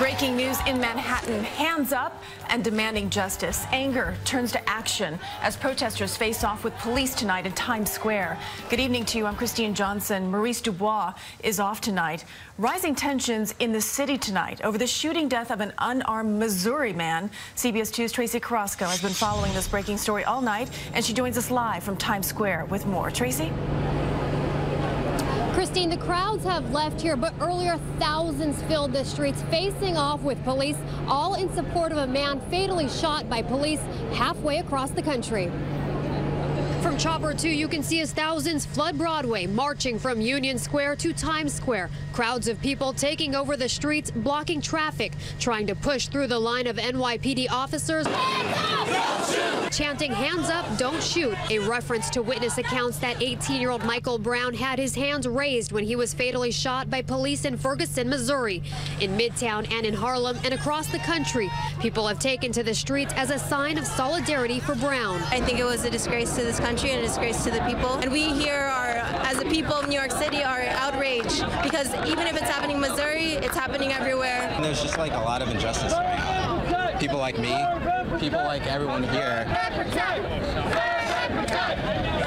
Breaking news in Manhattan, hands up and demanding justice. Anger turns to action as protesters face off with police tonight in Times Square. Good evening to you. I'm Christine Johnson. Maurice Dubois is off tonight. Rising tensions in the city tonight over the shooting death of an unarmed Missouri man. CBS 2's Tracee Carrasco has been following this breaking story all night, and she joins us live from Times Square with more. Tracee? Christine, the crowds have left here, but earlier thousands filled the streets facing off with police, all in support of a man fatally shot by police halfway across the country. From Chopper 2, you can see as thousands flood Broadway, marching from Union Square to Times Square. Crowds of people taking over the streets, blocking traffic, trying to push through the line of NYPD officers, chanting, "Hands up, don't shoot," a reference to witness accounts that 18-year-old Michael Brown had his hands raised when he was fatally shot by police in Ferguson, Missouri. In Midtown and in Harlem and across the country, people have taken to the streets as a sign of solidarity for Brown. I think it was a disgrace to this country and a disgrace to the people. And we here are, as the people of New York City, are outraged because even if it's happening in Missouri, it's happening everywhere. And there's just like a lot of injustice going on. People like me, people like everyone here. You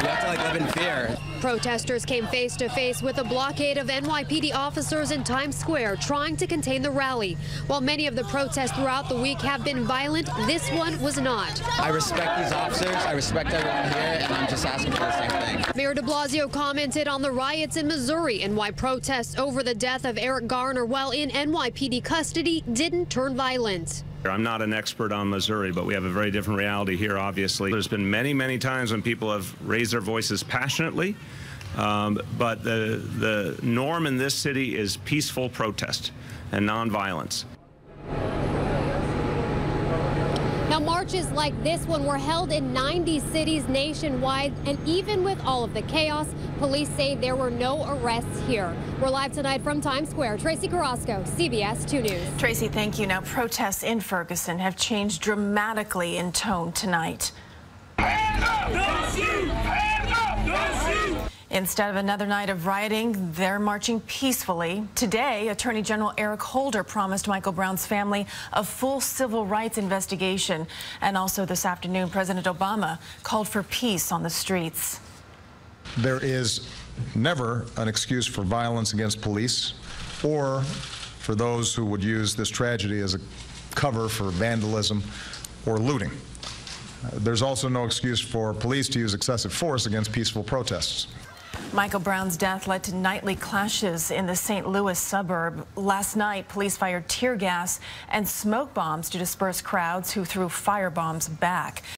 have to like live in fear. Protesters came face to face with a blockade of NYPD officers in Times Square trying to contain the rally. While many of the protests throughout the week have been violent, this one was not. I respect these officers, I respect everyone here, and I'm just asking for the same thing. Mayor de Blasio commented on the riots in Missouri and why protests over the death of Eric Garner while in NYPD custody didn't turn violent. I'm not an expert on Missouri, but we have a very different reality here, obviously. There's been many, many times when people have raised their voices passionately, but the norm in this city is peaceful protest and nonviolence. Now, marches like this one were held in 90 cities nationwide, and even with all of the chaos, police say there were no arrests here. We're live tonight from Times Square. Tracee Carrasco, CBS 2 News. Tracee, thank you. Now, protests in Ferguson have changed dramatically in tone tonight. Hands up! Don't shoot! Hands up! Don't shoot! Instead of another night of rioting, they're marching peacefully. Today, Attorney General Eric Holder promised Michael Brown's family a full civil rights investigation. And also this afternoon, President Obama called for peace on the streets. There is never an excuse for violence against police or for those who would use this tragedy as a cover for vandalism or looting. There's also no excuse for police to use excessive force against peaceful protests. Michael Brown's death led to nightly clashes in the St. Louis suburb. Last night, police fired tear gas and smoke bombs to disperse crowds who threw firebombs back.